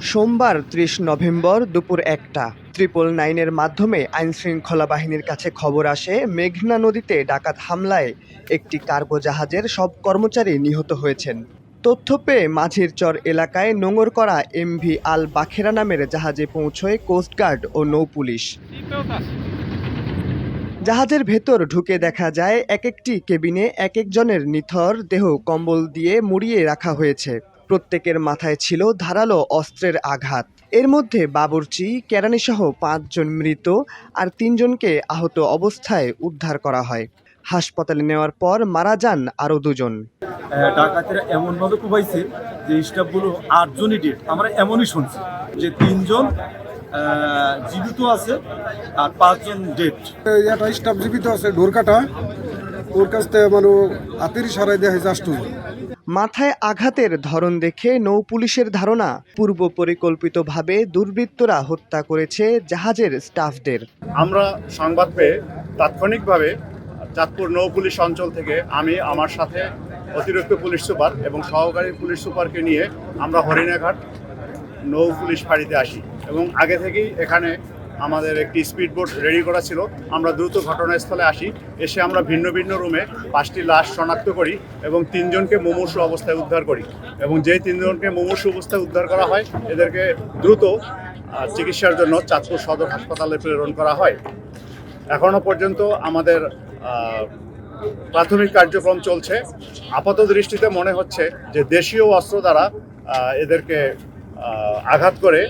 সোমবার ৩০ নভেম্বর দুপুর ১টা 999-এর মাধ্যমে আইনশৃঙ্খলা বাহিনীর কাছে খবর আসে মেঘনা নদীতে ডাকাত হামলায় একটি কার্গো জাহাজের সব কর্মচারী নিহত হয়েছেন। তথ্য পেয়ে মাঝিরচর এলাকায় নোঙর করা এমভি আল বাখেরা নামের জাহাজে পৌঁছয় কোস্টগার্ড ও নৌপুলিশ। জাহাজের ভেতর ঢুকে দেখা যায় এক একটি কেবিনে এক একজনের নিথর দেহ কম্বল দিয়ে মুড়িয়ে রাখা হয়েছে। প্রত্যেকের মাথায় ছিল ধারালো অস্ত্রের আঘাত। এর মধ্যে বাবুর্চি, কেরানিসহ ৫ জন মৃত আর ৩ জনকে আহত অবস্থায় উদ্ধার করা হয়। হাসপাতালে নেওয়ার পর মারা যান আরও ২ জন। ডাকাতেরা এমনভাবে কুবাইছে যে স্টাফগুলো ৮ জনই ডেড। আমরা এমনই শুনছি যে ৩ জন জীবিত আছে আর ৫ জন ডেড। একটা স্টাফ জীবিত আছে ঢোরকাটা, ওর কাছ থেকে হাতের ইশারায় দেয়া হয়েছে ৮ জন। মাথায় আঘাতের ধরন দেখে নৌপুলিশের ধারণা পূর্ব পরিকল্পিতভাবে দুর্বৃত্তরা হত্যা করেছে জাহাজের স্টাফদের। আমরা সংবাদ পেয়ে তাৎক্ষণিকভাবে চাঁদপুর নৌপুলিশ অঞ্চল থেকে আমি আমার সাথে অতিরিক্ত পুলিশ সুপার এবং সহকারী পুলিশ সুপারকে নিয়ে আমরা হরিণাঘাট নৌ পুলিশ ফাঁড়িতে আসি এবং আগে থেকেই এখানে আমাদের একটি স্পিড বোট রেডি করা ছিল। আমরা দ্রুত ঘটনাস্থলে আসি, এসে আমরা ভিন্ন ভিন্ন রুমে 5টি লাশ শনাক্ত করি এবং 3 জনকে মুমূর্ষু অবস্থায় উদ্ধার করি এবং যেই 3 জনকে মুমূর্ষু অবস্থায় উদ্ধার করা হয় এদেরকে দ্রুত চিকিৎসার জন্য চাঁদপুর সদর হাসপাতালে প্রেরণ করা হয়। এখনো পর্যন্ত আমাদের প্রাথমিক কার্যক্রম চলছে। আপাত দৃষ্টিতে মনে হচ্ছে যে দেশীয় অস্ত্র দ্বারা এদেরকে আঘাত করে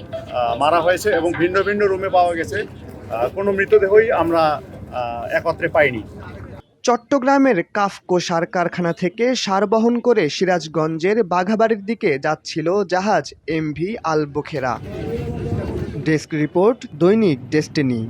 মারা হয়েছে এবং ভিন্ন ভিন্ন রুমে পাওয়া গেছে। কোনো মৃতদেহই আমরা একত্রে পাইনি। চট্টগ্রামের কাফকো সার কারখানা থেকে সার বহন করে সিরাজগঞ্জের বাঘাবাড়ির দিকে যাচ্ছিল জাহাজ এমভি আল বখেরা। ডেস্ক রিপোর্ট, দৈনিক ডেস্টিনি।